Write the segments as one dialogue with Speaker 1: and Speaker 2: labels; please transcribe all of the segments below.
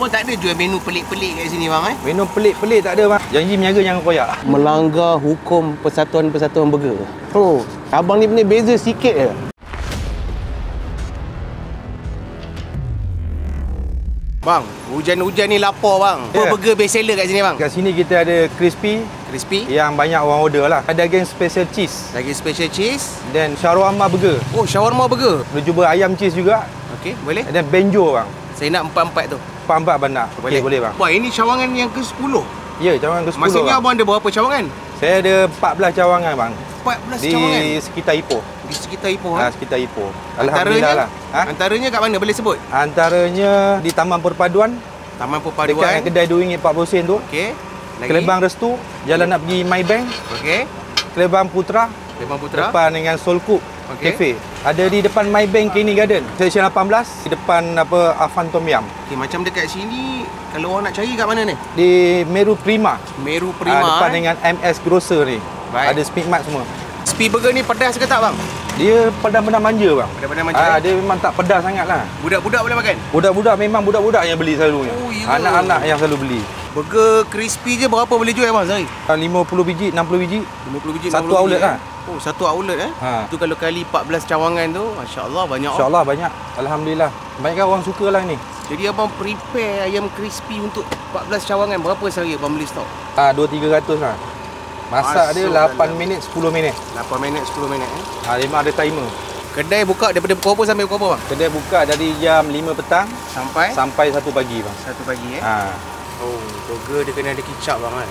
Speaker 1: pun tak ada jual menu pelik-pelik kat sini bang
Speaker 2: Menu pelik-pelik tak ada bang. Janji meniaga jangan koyak.
Speaker 1: Melanggar hukum persatuan-persatuan burger. Oh, abang ni punya beza sikit je. Bang, hujan-hujan ni lapar bang. Apa burger best seller kat sini bang?
Speaker 2: Kat sini kita ada crispy yang banyak orang order lah. Ada daging special cheese.
Speaker 1: Daging special cheese.
Speaker 2: Dan shawarma burger.
Speaker 1: Oh, shawarma burger.
Speaker 2: Boleh cuba ayam cheese juga.
Speaker 1: Okey, boleh.
Speaker 2: Dan benjo bang.
Speaker 1: Saya nak empat-empat tu.
Speaker 2: Empat-empat bandar.
Speaker 1: Boleh.
Speaker 2: Boleh bang.
Speaker 1: Wah, ini cawangan yang ke-10.
Speaker 2: Ya, cawangan ke-10.
Speaker 1: Maksudnya
Speaker 2: bang.
Speaker 1: abang ada berapa cawangan?
Speaker 2: Saya ada 14 cawangan bang.
Speaker 1: 14
Speaker 2: di
Speaker 1: cawangan?
Speaker 2: Di sekitar Ipoh.
Speaker 1: Di sekitar Ipoh.
Speaker 2: Sekitar Ipoh. Alhamdulillah lah.
Speaker 1: Antaranya kat mana boleh sebut?
Speaker 2: Antaranya di Taman Perpaduan.
Speaker 1: Taman Perpaduan.
Speaker 2: Dekat kedai RM2.40 tu.
Speaker 1: Okey.
Speaker 2: Kelebang Restu, jalan nak pergi Maybank.
Speaker 1: Okey.
Speaker 2: Kelebang Putra.
Speaker 1: Kelebang Putra.
Speaker 2: Depan dengan Solcook Cafe. Ada di depan Maybank Kini Garden. Section 18 di depan Afan Tom Yam.
Speaker 1: Okey, macam dekat sini kalau orang nak cari kat mana ni?
Speaker 2: Di Meru Prima.
Speaker 1: Meru Prima.
Speaker 2: Depan dengan MS Grocer ni.
Speaker 1: Baik.
Speaker 2: Ada Speed Mart semua.
Speaker 1: Speed burger ni pedas ke tak bang?
Speaker 2: Dia pedas-pedas manja bang.
Speaker 1: Pedas-pedas manja.
Speaker 2: Dia memang tak pedas sangat lah.
Speaker 1: Budak-budak boleh makan?
Speaker 2: Budak-budak memang budak-budak yang beli selalunya.
Speaker 1: Oh, ya.
Speaker 2: Anak-anak yang selalu beli.
Speaker 1: Burger crispy je berapa boleh jual bang Zahir?
Speaker 2: 50 biji, 60 biji.
Speaker 1: 50 biji,
Speaker 2: Satu
Speaker 1: 60
Speaker 2: outlet
Speaker 1: biji,
Speaker 2: lah.
Speaker 1: Oh, satu outlet Itu kalau kali 14 cawangan tu, masya-Allah banyak.
Speaker 2: Masya-Allah banyak. Alhamdulillah. Banyak orang suka lah ni.
Speaker 1: Jadi abang prepare ayam crispy untuk 14 cawangan berapa sehari abang beli stok?
Speaker 2: 2-300 lah. Masak dia 8 minit 10 minit.
Speaker 1: 8 minit 10 minit
Speaker 2: Memang ada timer.
Speaker 1: Kedai buka daripada pukul apa sampai pukul apa bang?
Speaker 2: Kedai buka dari jam 5 petang sampai 1 pagi bang.
Speaker 1: 1 pagi Oh, burger dia kena ada kicap bang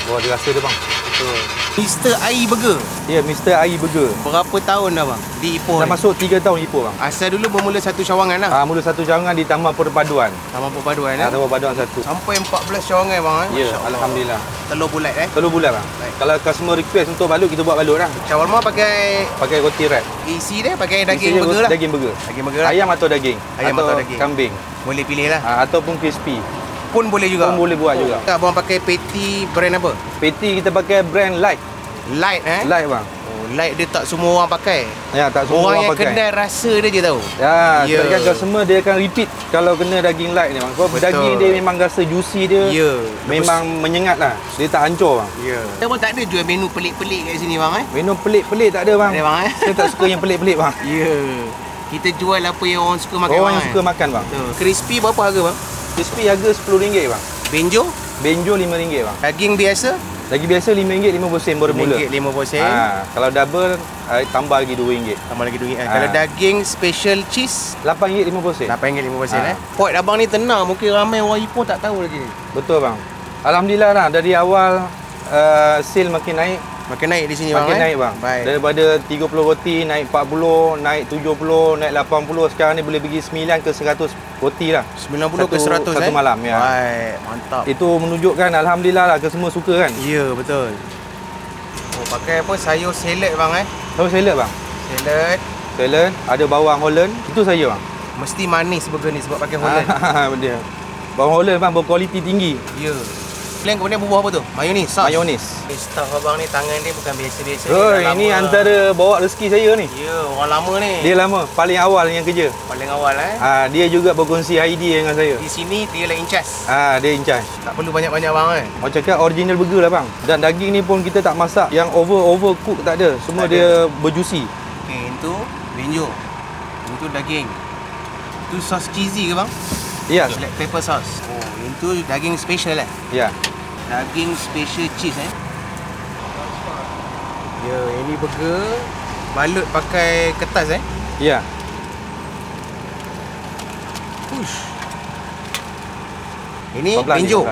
Speaker 2: Wah, dia rasa dia bang.
Speaker 1: Betul. Mr. Ai Burger.
Speaker 2: Ya, Mr. Ai Burger.
Speaker 1: Berapa tahun dah bang di Ipoh?
Speaker 2: Dah masuk 3 tahun Ipoh bang.
Speaker 1: Asal dulu bermula satu cawangan lah.
Speaker 2: Mula satu cawangan di Taman Perpaduan.
Speaker 1: Taman Perpaduan
Speaker 2: Taman Perpaduan satu.
Speaker 1: Sampai 14 cawangan bang
Speaker 2: Ya, alhamdulillah.
Speaker 1: Telur bulat
Speaker 2: Telur bulat bang. Kalau customer request untuk balut, kita buat balut lah.
Speaker 1: Shawarma pakai
Speaker 2: roti wrap.
Speaker 1: Isi dia pakai daging burger lah.
Speaker 2: Daging burger.
Speaker 1: Daging burger lah.
Speaker 2: Ayam atau daging?
Speaker 1: Ayam atau daging.
Speaker 2: Kambing.
Speaker 1: Boleh pilih lah.
Speaker 2: Ataupun crispy.
Speaker 1: Pun boleh juga.
Speaker 2: Pun boleh buat juga.
Speaker 1: Abang pakai patty brand apa?
Speaker 2: Patty kita pakai brand Light.
Speaker 1: Light
Speaker 2: Light bang.
Speaker 1: Oh, Light dia tak semua orang pakai.
Speaker 2: Ya, tak semua orang pakai.
Speaker 1: Orang yang kedai rasa dia je tahu.
Speaker 2: Ya, kan customer dia akan repeat kalau kena daging Light ni bang. Sebab daging dia memang rasa juicy dia.
Speaker 1: Ya.
Speaker 2: Memang menyengat lah. Dia tak hancur bang.
Speaker 1: Ya. Kita pun tak ada jual menu pelik-pelik kat sini bang
Speaker 2: Menu pelik-pelik tak ada bang.
Speaker 1: Tak ada bang
Speaker 2: Saya tak suka yang pelik-pelik bang.
Speaker 1: Ya. Kita jual apa yang orang suka makan.
Speaker 2: Orang yang suka makan bang.
Speaker 1: Betul. Crispy berapa harga bang?
Speaker 2: Crispy harga RM10 bang.
Speaker 1: Benjo?
Speaker 2: Benjo RM5 bang.
Speaker 1: Daging biasa?
Speaker 2: Daging biasa RM5 50 baru mula.
Speaker 1: RM5 50
Speaker 2: kalau double tambah lagi RM2.
Speaker 1: Tambah lagi RM2. Kalau daging special cheese
Speaker 2: RM8 50
Speaker 1: RM8 50 Point abang ni tenang, mungkin ramai orang Ipoh tak tahu lagi ni.
Speaker 2: Betul bang. Alhamdulillah lah, dari awal sale makin naik.
Speaker 1: Makin naik di sini bang.
Speaker 2: Makin naik bang.
Speaker 1: Baik.
Speaker 2: Daripada 30 roti naik 40, naik 70, naik 80. Sekarang ni boleh pergi 9 ke 100 roti lah.
Speaker 1: 90 ke 100
Speaker 2: satu malam ya.
Speaker 1: Baik, mantap.
Speaker 2: Itu menunjukkan alhamdulillah lah semua suka kan.
Speaker 1: Ya, betul. Oh, pakai apa? Sayur salad bang
Speaker 2: Sayur salad bang. Salad, ada bawang Holland. Itu saya bang.
Speaker 1: Mesti manis burger ni sebab pakai Holland.
Speaker 2: Dia. Bawang Holland bang berkualiti tinggi.
Speaker 1: Ya. Kemudian bubuh apa tu? Mayonis, sos.
Speaker 2: Mayonis.
Speaker 1: Staff abang ni tangan dia bukan biasa-biasa.
Speaker 2: Ini antara bawa rezeki saya ni.
Speaker 1: Ya, orang lama ni.
Speaker 2: Dia lama, paling awal yang kerja.
Speaker 1: Paling awal
Speaker 2: Dia juga berkongsi idea dengan saya.
Speaker 1: Di sini dia lah in charge.
Speaker 2: Dia in charge.
Speaker 1: Tak perlu banyak-banyak bang
Speaker 2: Orang cakap original burger lah bang. Dan daging ni pun kita tak masak yang overcook tak ada. Semua tak dia berjuicy.
Speaker 1: Okey, itu benjo. Itu daging. Itu sos cheesy ke bang?
Speaker 2: Ya.
Speaker 1: Black pepper sauce. Oh, itu daging special
Speaker 2: Ya.
Speaker 1: Daging special cheese Ya, ini burger balut pakai kertas
Speaker 2: Ya.
Speaker 1: Push. Ini benjo.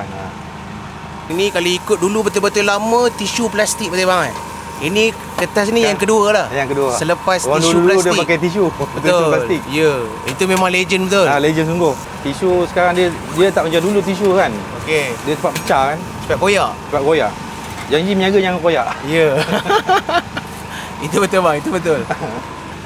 Speaker 1: Ini kalau ikut dulu betul-betul lama tisu plastik betul bang Ini kertas ni yang kedua lah.
Speaker 2: Yang kedua.
Speaker 1: Selepas
Speaker 2: orang
Speaker 1: tisu
Speaker 2: dulu
Speaker 1: plastik.
Speaker 2: Dia pakai tisu.
Speaker 1: Betul.
Speaker 2: Tisu plastik.
Speaker 1: Ya, itu memang legend betul.
Speaker 2: Legend sungguh. Tisu sekarang dia tak macam dulu tisu kan.
Speaker 1: Okey.
Speaker 2: Dia cepat pecah kan.
Speaker 1: Cepat koyak.
Speaker 2: Cepat koyak. Janji meniaga jangan koyak.
Speaker 1: Ya. Itu betul bang, itu betul.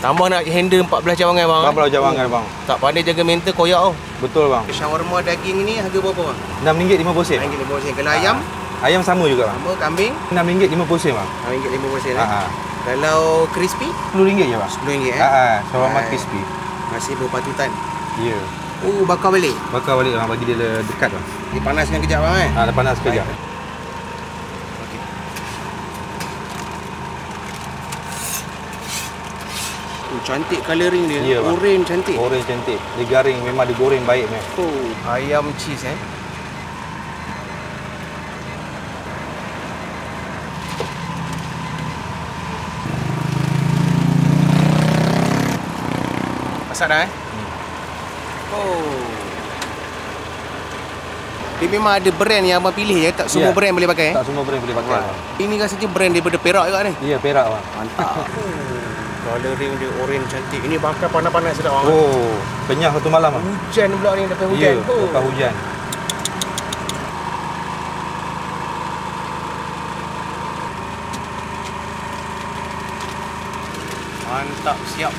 Speaker 1: Tambah nak handle 14 cawangan bang.
Speaker 2: 14 cawangan bang.
Speaker 1: Tak pandai jaga mental koyak tau.
Speaker 2: Betul bang.
Speaker 1: Shawarma daging ni harga berapa bang?
Speaker 2: RM6.50.
Speaker 1: RM6.50. Kalau ayam?
Speaker 2: Ayam sama juga bang.
Speaker 1: Sama kambing?
Speaker 2: RM6.50 bang.
Speaker 1: RM6.50 Kalau crispy?
Speaker 2: RM10 je bang.
Speaker 1: RM10
Speaker 2: Shawarma crispy.
Speaker 1: Masih berpatutan.
Speaker 2: Ya.
Speaker 1: Oh, bakar balik.
Speaker 2: Bakar balik bang, bagi dia dekat bang.
Speaker 1: Dia panaskan kejap bang eh.
Speaker 2: Dah panas sekejap.
Speaker 1: Okey. Oh, cantik colouring dia.
Speaker 2: Ya, bang.
Speaker 1: Oren cantik.
Speaker 2: Goreng cantik. Dia garing, memang dia goreng baik meh.
Speaker 1: Oh, ayam cheese eh. Masak dah eh? Oh. Dia memang ada brand yang abang pilih je, tak semua brand boleh pakai eh?
Speaker 2: Tak semua brand boleh pakai bang.
Speaker 1: Ini rasanya brand daripada Perak juga ni.
Speaker 2: Ya, Perak bang.
Speaker 1: Mantap. Colouring dia oren cantik. Ini bakar panas-panas sedap bang.
Speaker 2: Oh, kenyang satu malam bang.
Speaker 1: Hujan pula ni, lepas
Speaker 2: Ya,
Speaker 1: hujan.
Speaker 2: lepas hujan.
Speaker 1: Mantap, siap.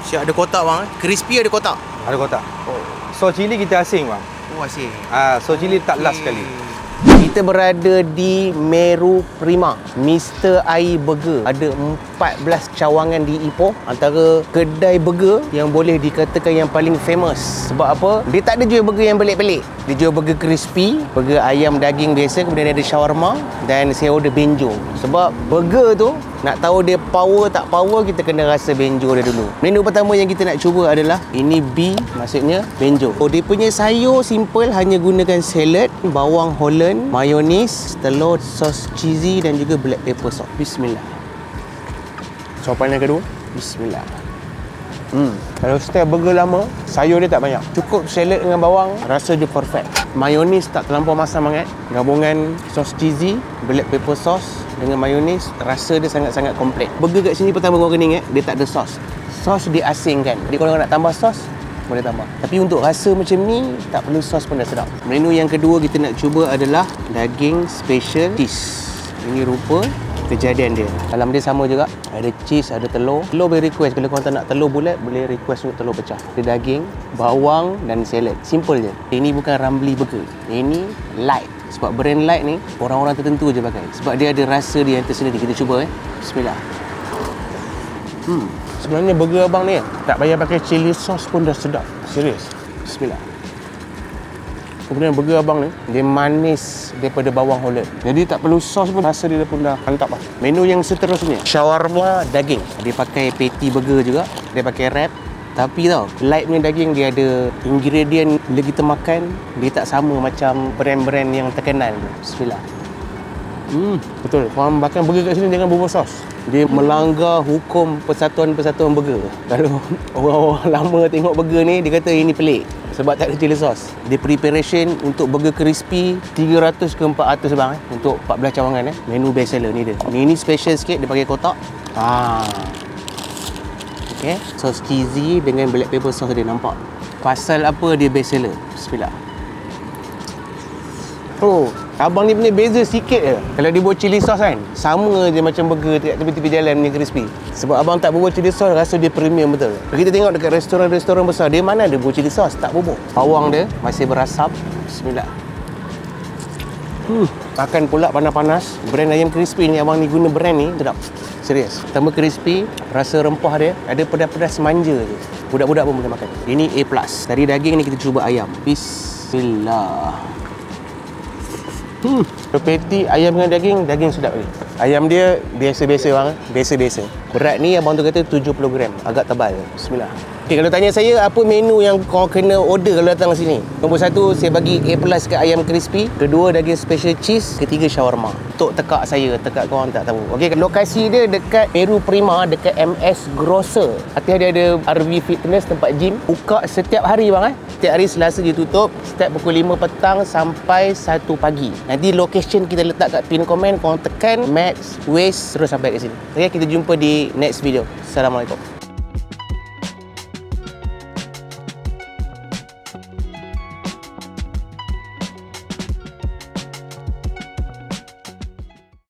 Speaker 1: Siap ada kotak bang eh? Crispy ada kotak?
Speaker 2: Ada kotak.
Speaker 1: Oh.
Speaker 2: Sos cili kita asing bang.
Speaker 1: Oh asyik.
Speaker 2: Sos cili tak last sekali.
Speaker 1: Kita berada di Meru Prima, Mr. Air Burger. Ada 14 cawangan di Ipoh. Antara kedai burger yang boleh dikatakan yang paling famous. Sebab apa? Dia tak ada jual burger yang pelik-pelik. Dia jual burger crispy, burger ayam daging biasa, kemudian ada shawarma dan saya order benjo. Sebab burger tu nak tahu dia power tak power, kita kena rasa benjo dia dulu. Menu pertama yang kita nak cuba adalah ini B, maksudnya benjo. Oh, dia punya sayur simple, hanya gunakan salad, bawang Holland, mayonis, telur, sos cheesy dan juga black pepper sauce. Bismillah. Sopan yang kedua. Bismillah. Kalau style burger lama, sayur dia tak banyak. Cukup salad dengan bawang, rasa dia perfect. Mayonis tak terlampau masam sangat. Gabungan sos cheesy, black pepper sauce dengan mayonis, rasa dia sangat-sangat komplit. Burger kat sini pertama korang kena ingat, dia tak ada sos. Sos diasingkan. Jadi kalau nak tambah sos, boleh tambah. Tapi untuk rasa macam ni, tak perlu sos pun dah sedap. Menu yang kedua kita nak cuba adalah daging special cheese. Ini rupa kejadian dia. Dalam dia sama juga, ada cheese, ada telur. Telur boleh request, kalau korang tak nak telur bulat, boleh request untuk telur pecah. Ada daging, bawang dan salad. Simple je. Ini bukan Ramly Burger. Ini light. Sebab brand light ni, orang-orang tertentu je pakai. Sebab dia ada rasa dia yang tersendiri. Kita cuba Bismillah. Sebenarnya burger abang ni tak payah pakai chili sauce pun dah sedap. Serius. Bismillah. Kemudian burger abang ni, dia manis daripada bawang Holland. Jadi tak perlu sos pun, rasa dia pun dah mantap lah. Menu yang seterusnya, shawarma daging. Dia pakai patty burger juga. Dia pakai wrap. Tapi tau, light punya daging dia ada ingredient bila kita makan, dia tak sama macam brand-brand yang terkenal tu. Bismillah. Betul. Korang makan burger kat sini jangan bubur sos. Dia melanggar hukum persatuan-persatuan burger. Kalau orang-orang lama tengok burger ni, dia kata ini pelik. Sebab tak ada chili sauce. Dia preparation untuk burger crispy 300 ke 400 bang untuk 14 cawangan Menu best seller ni dia. Ini special sikit, dia pakai kotak. Okey, sos cheesy dengan black pepper sauce dia, nampak. Pasal apa dia best seller? Bismillah. Oh, abang ni punya beza sikit je. Kalau dia buat chili sauce kan, sama je macam burger dekat tepi-tepi jalan punya crispy. Sebab abang tak buat chili sauce, rasa dia premium betul. Kalau kita tengok dekat restoran-restoran besar, dia mana ada buat chili sauce, tak bubur. Bawang dia masih berasap. Bismillah. Makan pula panas-panas. Brand ayam crispy ni, abang ni guna brand ni, sedap. Serius. Tambah crispy, rasa rempah dia ada pedas-pedas manja je. Budak-budak pun boleh makan. Ini A+. Dari daging ni kita cuba ayam. Bismillah. Patty ayam dengan daging sedap lagi. Ayam dia biasa-biasa bang, biasa-biasa. Berat ni abang tu kata 70 gram, agak tebal. Bismillah. Okay, kalau tanya saya apa menu yang kau kena order kalau datang ke sini? Nombor 1 saya bagi A+ ke ayam crispy, kedua daging special cheese, ketiga shawarma. Untuk tekak saya, tekak korang tak tahu. Okey, lokasi dia dekat Meru Prima, dekat MS Grocer. Hati dia ada RV Fitness, tempat gym. Buka setiap hari bang Setiap hari Selasa dia tutup, start pukul 5 petang sampai 1 pagi. Nanti location kita letak kat pin komen, korang tekan Max Waste terus sampai ke sini. Okey, kita jumpa di next video. Assalamualaikum.